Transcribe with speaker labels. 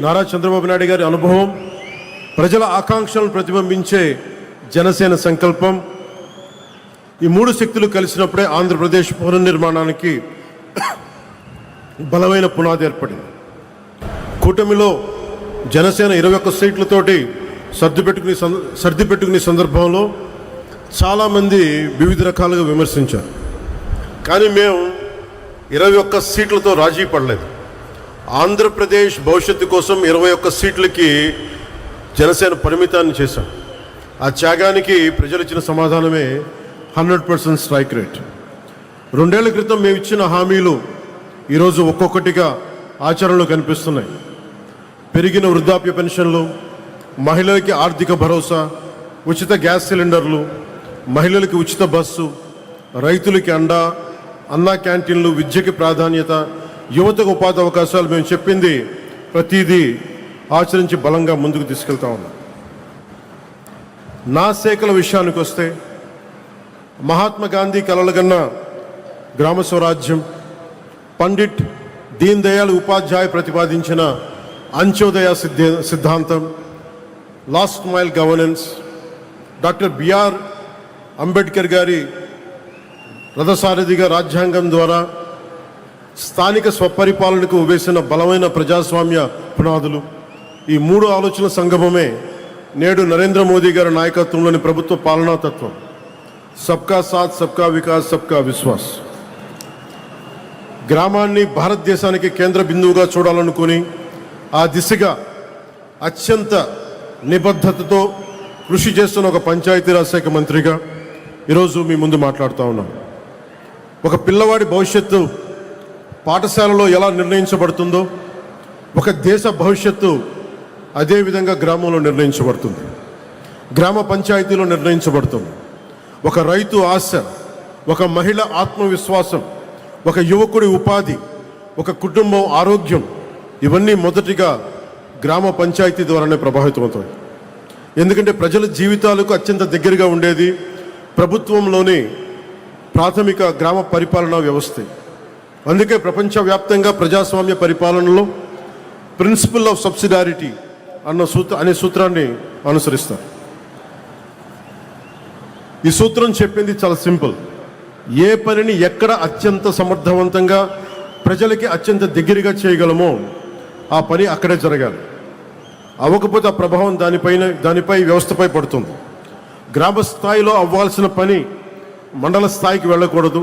Speaker 1: నారా చంద్రబాబు నాయుడు గారి అనుభవం, ప్రజల ఆకాంక్షలను ప్రతిబింబించే జనసేన సంకల్పం, ఈ మూడు శక్తులు కలిసినప్పుడే ఆంధ్రప్రదేశ్ పునర్నిర్మాణానికి బలమైన పునాది ఏర్పడింది. కూటమిలో జనసేన 21 సీట్లతోటి సర్దిపెట్టుకునే సందర్భంలో చాలామంది వివిధ రకాలుగా విమర్శించారు. కానీ మేము 21 సీట్లతో రాజీ పడలేదు. ఆంధ్రప్రదేశ్ భవిష్యత్తు కోసం 21 సీట్లకి జనసేన పరిమితాన్ని చేశాం. ఆ త్యాగానికి ప్రజలు ఇచ్చిన సమాధానమే 100% స్ట్రైక్ రేట్. 2 ఏళ్ల క్రితం మేము ఇచ్చిన హామీలు ఈరోజు ఒక్కొక్కటిగా ఆచరణలో కనిపిస్తున్నాయి. పెరిగిన వృద్ధాప్య పెన్షన్లు, మహిళలకి ఆర్థిక భరోసా, ఉచిత గ్యాస్ సిలిండర్లు, మహిళలకి ఉచిత బస్సు, రైతులకి అండా, అన్నా క్యాంటీన్లు, విద్యకి ప్రాధాన్యత, యువతకు ఉపాధి అవకాశాలు, మేము చెప్పింది ప్రతిదీ ఆచరించి బలంగా ముందుకు తీసుకెళ్తా ఉన్నాం. నా శాఖల విషయానికి వస్తే మహాత్మా గాంధీ కలలుగన్న గ్రామ స్వరాజ్యం, పండిట్ దీన్ దయాళ్ ఉపాధ్యాయ ప్రతిపాదించిన అంత్యోదయ సిద్ధాంతం, last mile governance, doctor BR Ambedkar గారి రథసారథిగా రాజ్యాంగం ద్వారా స్థానిక స్వపరిపాలనకు వేసిన బలమైన ప్రజాస్వామ్య పునాదులు, ఈ 3 ఆలోచన సంగమమే నేడు నరేంద్ర మోదీ గారి నాయకత్వంలోని ప్రభుత్వ పాలనా తత్వం. సబ్కా సాత్, సబ్కా వికాస్, సబ్కా విశ్వాస్. గ్రామాన్ని భారతదేశానికి కేంద్ర బిందువుగా చూడాలనుకుని ఆ దిశగా అత్యంత నిబద్ధతతో కృషి చేస్తున్న ఒక పంచాయతీరాజ్ శాఖ మంత్రిగా ఈరోజు మీ ముందు మాట్లాడుతూ ఉన్నాం. ఒక పిల్లవాడి భవిష్యత్తు పాఠశాలలో ఎలా నిర్ణయించబడుతుందో, ఒక దేశ భవిష్యత్తు అదేవిధంగా గ్రామంలో నిర్ణయించబడుతుంది, గ్రామ పంచాయతీలో నిర్ణయించబడుతుంది. ఒక రైతు ఆశ, ఒక మహిళ ఆత్మవిశ్వాసం, ఒక యువకుడి ఉపాధి, ఒక కుటుంబం ఆరోగ్యం, ఇవన్నీ మొదటిగా గ్రామ పంచాయతీ ద్వారానే ప్రభావితమవుతాయి. ఎందుకంటే ప్రజల జీవితాలకు అత్యంత దగ్గరగా ఉండేది ప్రభుత్వంలోని ప్రాథమిక గ్రామ పరిపాలనా వ్యవస్థ. అందుకే ప్రపంచవ్యాప్తంగా ప్రజాస్వామ్య పరిపాలనలో ప్రిన్సిపల్ ఆఫ్ సబ్సిడారిటీ అనే సూత్రాన్ని అనుసరిస్తారు. ఈ సూత్రం చెప్పింది చాలా సింపుల్. ఏ పనిని ఎక్కడ అత్యంత సమర్థవంతంగా ప్రజలకి అత్యంత దగ్గరగా చేయగలమో ఆ పని అక్కడే జరగాలి. అవ్వకపోతే ఆ ప్రభావం దానిపై వ్యవస్థపై పడుతుంది. గ్రామ స్థాయిలో అవ్వాల్సిన పని మండల స్థాయికి వెళ్ళకూడదు,